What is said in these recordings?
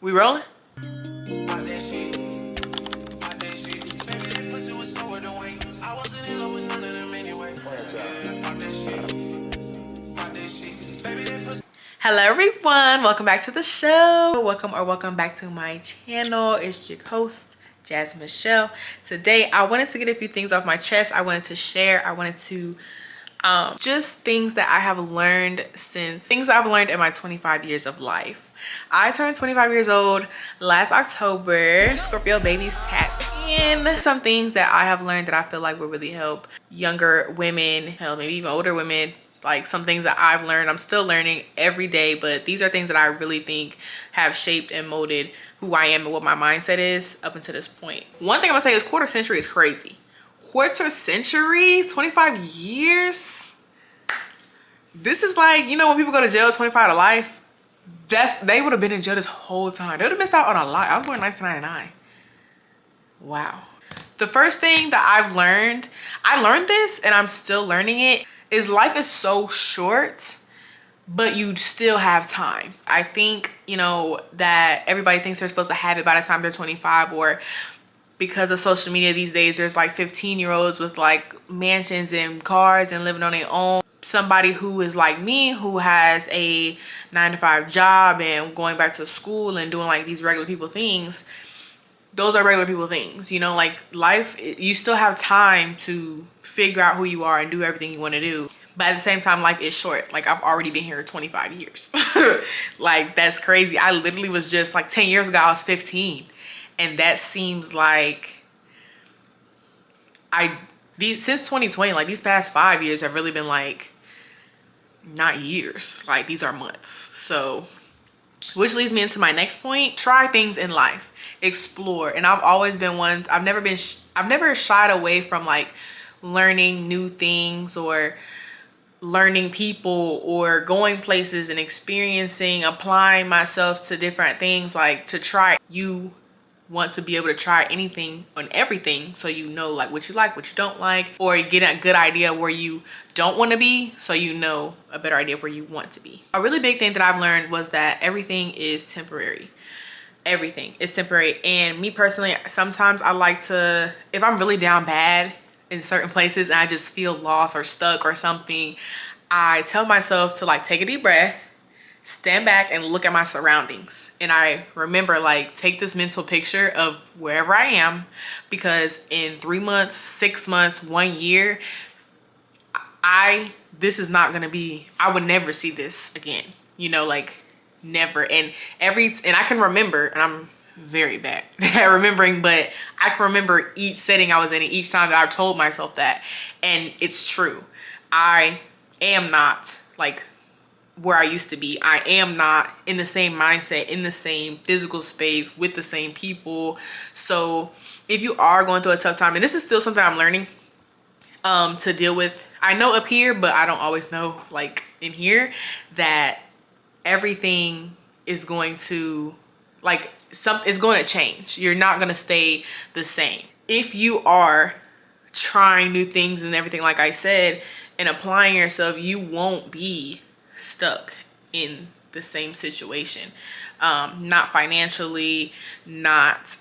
We rolling? Hello everyone, welcome back to the show. Welcome back to my channel. It's your host, Jazz Michelle. Today I wanted to get a few things off my chest. I wanted to share. I wanted to just things that I have learned things I've learned in my 25 years of life. I turned 25 years old last October. Scorpio babies tap in. Some things that I have learned that I feel like will really help younger women, hell, maybe even older women. Like some things that I've learned, I'm still learning every day, but these are things that I really think have shaped and molded who I am and what my mindset is up until this point. One thing I'm gonna say is quarter century is crazy. Quarter century, 25 years. This is like, you know, when people go to jail 25 to life, they would have been in jail this whole time. They would have missed out on a lot. I was born in 1999. Wow. The first thing that I learned this and I'm still learning it, is life is so short, but you still have time. I think, you know, that everybody thinks they're supposed to have it by the time they're 25, or because of social media these days, there's like 15-year-olds with like mansions and cars and living on their own. Somebody who is like me, who has a 9-to-5 job and going back to school and doing like these regular people things, those are regular people things, you know, like life, you still have time to figure out who you are and do everything you want to do. But at the same time, life is short. Like I've already been here 25 years. Like that's crazy. I literally was just like 10 years ago, I was 15. And that seems like since 2020, like these past 5 years have really been like, not years, like these are months. So, which leads me into my next point. Try things in life, explore. And I've always been one, I've never shied away from like learning new things or learning people or going places and experiencing, applying myself to different things, like to try. You want to be able to try anything on everything, so you know like what you like, what you don't like, or get a good idea where you don't want to be, so you know a better idea of where you want to be. A really big thing that I've learned was that everything is temporary. Everything is temporary. And me personally, sometimes I like to, if I'm really down bad in certain places and I just feel lost or stuck or something, I tell myself to like take a deep breath, stand back and look at my surroundings. And I remember like take this mental picture of wherever I am, because in 3 months, 6 months, 1 year, this is not gonna be, I would never see this again, you know, like never. And I can remember, and I'm very bad at remembering, but I can remember each setting I was in, each time that I've told myself that, and it's true. I am not like where I used to be. I am not in the same mindset, in the same physical space, with the same people. So if you are going through a tough time, and this is still something I'm learning to deal with. I know up here, but I don't always know like in here, that everything is going to like it's going to change. You're not going to stay the same. If you are trying new things and everything, like I said, and applying yourself, you won't be stuck in the same situation. Not financially, not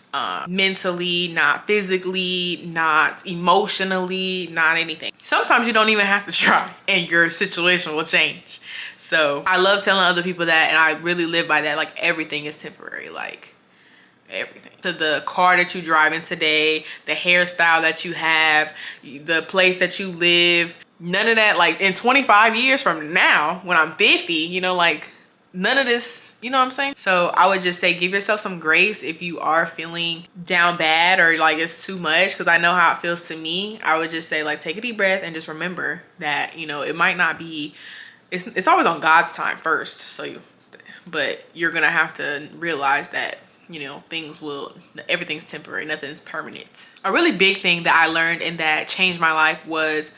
mentally, not physically, not emotionally, not anything. Sometimes you don't even have to try and your situation will change. So I love telling other people that, and I really live by that. Like everything is temporary, like everything. To the car that you drive in today, the hairstyle that you have, the place that you live, none of that, like in 25 years from now, when I'm 50, you know, like none of this, you know what I'm saying? So I would just say give yourself some grace if you are feeling down bad or like it's too much, because I know how it feels to me. I would just say like take a deep breath and just remember that, you know, it might not be, it's always on God's time first. So but you're gonna have to realize that, you know, everything's temporary, nothing's permanent. A really big thing that I learned and that changed my life was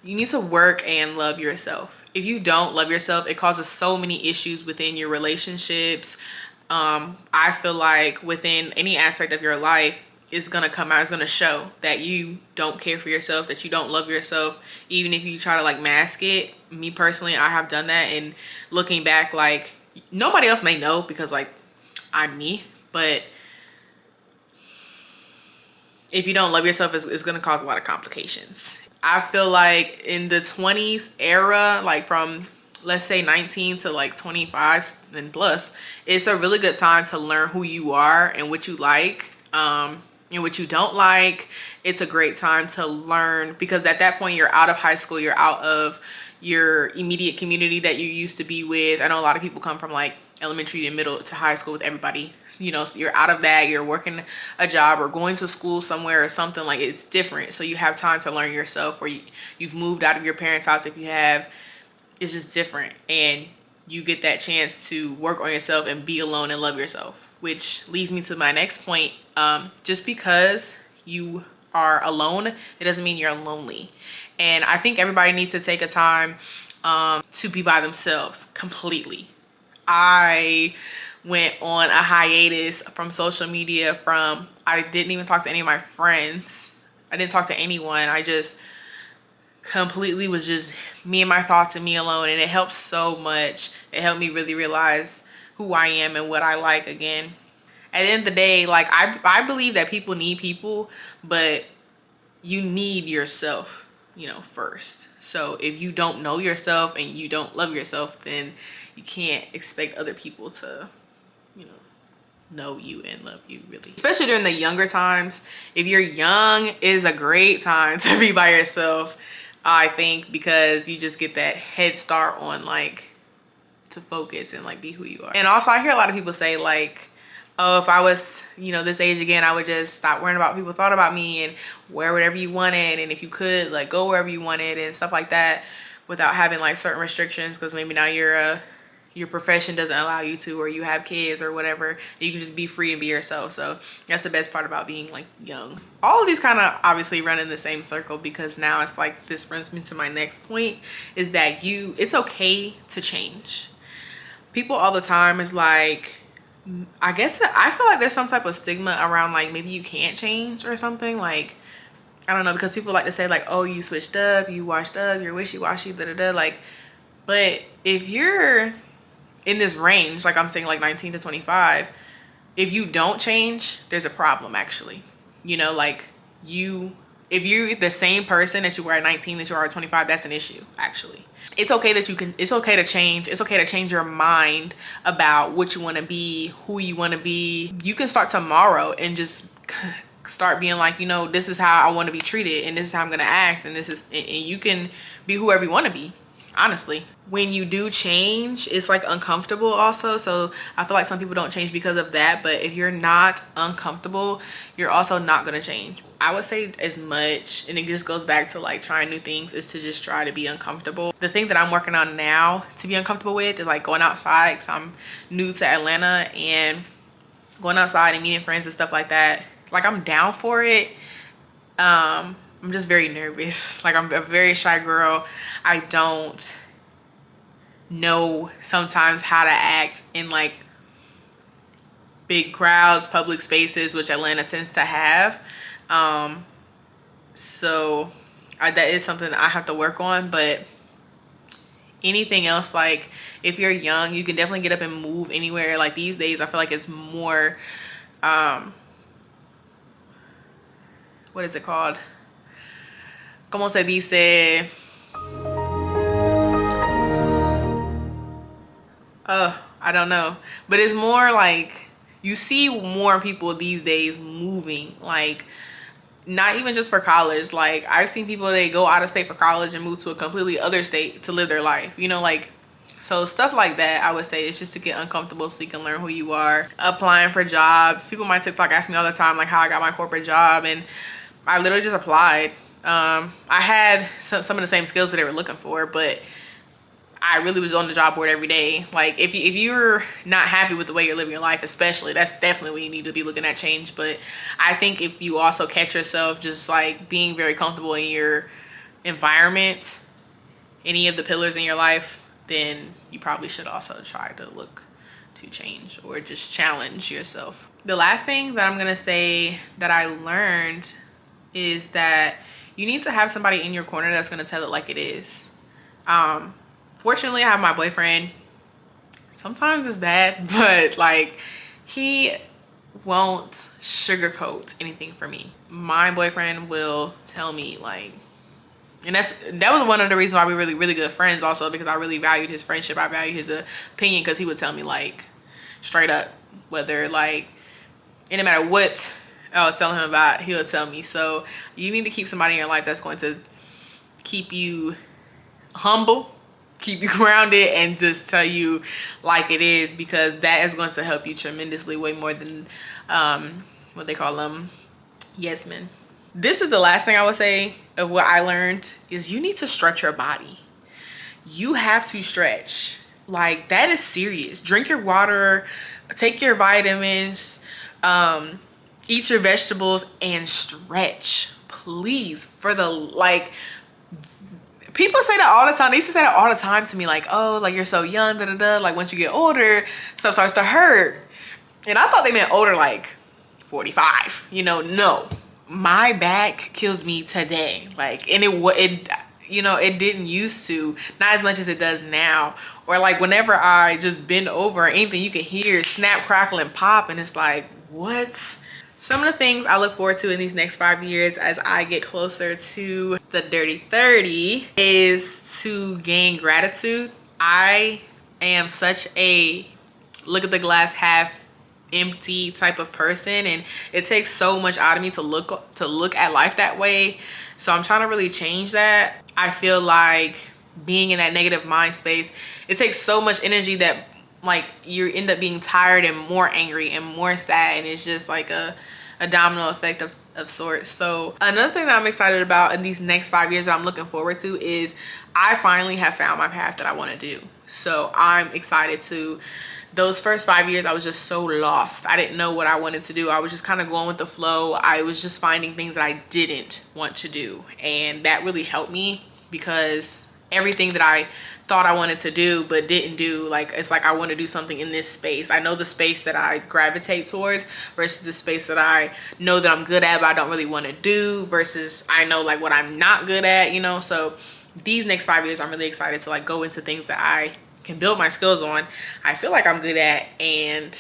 you need to work and love yourself. If you don't love yourself, it causes so many issues within your relationships. I feel like within any aspect of your life, it's gonna come out, it's gonna show that you don't care for yourself, that you don't love yourself, even if you try to like mask it. Me personally, I have done that, and looking back, like nobody else may know because like I'm me, But if you don't love yourself, it's going to cause a lot of complications. I feel like in the 20s era, like from let's say 19 to like 25 and plus, it's a really good time to learn who you are and what you like, and what you don't like. It's a great time to learn, because at that point you're out of high school, you're out of your immediate community that you used to be with. I know a lot of people come from like elementary and middle to high school with everybody, you know, so you're out of that, you're working a job or going to school somewhere or something. Like, it's different, so you have time to learn yourself, or you've moved out of your parents' house if you have. It's just different, and you get that chance to work on yourself and be alone and love yourself, which leads me to my next point. Just because you are alone, it doesn't mean you're lonely. And I think everybody needs to take a time to be by themselves completely. I went on a hiatus from social media. I didn't even talk to any of my friends. I didn't talk to anyone. I just completely was just me and my thoughts and me alone. And it helped so much. It helped me really realize who I am and what I like again. At the end of the day, like, I believe that people need people, but you need yourself, you know, first. So if you don't know yourself and you don't love yourself, then you can't expect other people to, you know you and love you, really. Especially during the younger times. If you're young, it is a great time to be by yourself, I think, because you just get that head start on, like, to focus and, like, be who you are. And also, I hear a lot of people say, like, oh, if I was, you know, this age again, I would just stop worrying about what people thought about me and wear whatever you wanted. And if you could, like, go wherever you wanted and stuff like that, without having, like, certain restrictions, because maybe now your profession doesn't allow you to, or you have kids or whatever. You can just be free and be yourself. So that's the best part about being, like, young. All of these kind of obviously run in the same circle, because now it's like, this brings me to my next point, is that it's okay to change. People all the time is like, I guess I feel like there's some type of stigma around, like, maybe you can't change or something. Like, I don't know, because people like to say, like, oh, you switched up, you washed up, you're wishy-washy, da-da-da. Like, but if you're in this range, like I'm saying, like 19 to 25, if you don't change, there's a problem, actually. You know, like, if you're the same person that you were at 19 that you are at 25, that's an issue, actually. It's okay to change. It's okay to change your mind about what you want to be, who you want to be. You can start tomorrow and just start being like, you know, this is how I want to be treated, and this is how I'm going to act, and you can be whoever you want to be. Honestly, when you do change, it's like uncomfortable also. So I feel like some people don't change because of that. But if you're not uncomfortable, you're also not going to change. I would say as much, and it just goes back to, like, trying new things, is to just try to be uncomfortable. The thing that I'm working on now to be uncomfortable with is, like, going outside, because I'm new to Atlanta, and going outside and meeting friends and stuff like that. Like, I'm down for it. I'm just very nervous. Like, I'm a very shy girl. I don't know sometimes how to act in, like, big crowds, public spaces, which Atlanta tends to have. So that is something I have to work on. But anything else, like, if you're young, you can definitely get up and move anywhere. Like, these days, I feel like it's more, what is it called? ¿Cómo se dice? I don't know. But it's more like, you see more people these days moving, like, not even just for college. Like, I've seen people, they go out of state for college and move to a completely other state to live their life, you know, like, so stuff like that. I would say it's just to get uncomfortable so you can learn who you are. Applying for jobs. People on my TikTok ask me all the time, like, how I got my corporate job, and I literally just applied. I had some of the same skills that they were looking for, but I really was on the job board every day. Like, if you're not happy with the way you're living your life, especially, that's definitely when you need to be looking at change. But I think if you also catch yourself just, like, being very comfortable in your environment, any of the pillars in your life, then you probably should also try to look to change or just challenge yourself. The last thing that I'm gonna say that I learned is that you need to have somebody in your corner that's gonna tell it like it is. Fortunately, I have my boyfriend. Sometimes it's bad, but, like, he won't sugarcoat anything for me. My boyfriend will tell me like, and that was one of the reasons why we were really, really good friends also, because I really valued his friendship. I valued his opinion, because he would tell me like straight up, whether like, it didn't matter what I was telling him about, he would tell me. So you need to keep somebody in your life that's going to keep you humble, keep you grounded, and just tell you like it is, because that is going to help you tremendously, way more than what they call them, yes men. This is the last thing I would say of what I learned, is you need to stretch your body. You have to stretch. Like, that is serious. Drink your water, take your vitamins, eat your vegetables, and stretch, please. For the, like, people say that all the time. They used to say that all the time to me, like, oh, like, you're so young, da da da, like, once you get older, stuff starts to hurt. And I thought they meant older, like 45, you know. No, my back kills me today. Like, and it you know, it didn't used to, not as much as it does now. Or like whenever I just bend over or anything, you can hear snap, crackle, and pop, and it's like, what? Some of the things I look forward to in these next 5 years as I get closer to the dirty 30 is to gain gratitude. I am such a look at the glass half empty type of person, and it takes so much out of me to look at life that way. So I'm trying to really change that. I feel like being in that negative mind space, it takes so much energy that like you end up being tired and more angry and more sad, and it's just like a domino effect of sorts. So another thing that I'm excited about in these next 5 years that I'm looking forward to is I finally have found my path that I want to do. So I'm excited to, those first 5 years I was just so lost. I didn't know what I wanted to do. I was just kind of going with the flow. I was just finding things that I didn't want to do, and that really helped me, because everything that I thought I wanted to do but didn't do, like, it's like I want to do something in this space. I know the space that I gravitate towards versus the space that I know that I'm good at but I don't really want to do, versus I know like what I'm not good at, you know. So these next 5 years I'm really excited to like go into things that I can build my skills on, I feel like I'm good at, and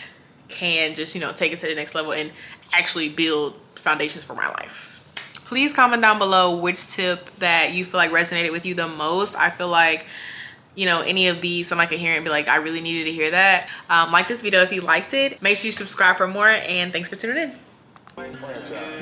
can just, you know, take it to the next level and actually build foundations for my life. Please comment down below which tip that you feel like resonated with you the most. I feel like, you know, any of these somebody could hear and be like, I really needed to hear that. Like this video if you liked it. Make sure you subscribe for more, and thanks for tuning in.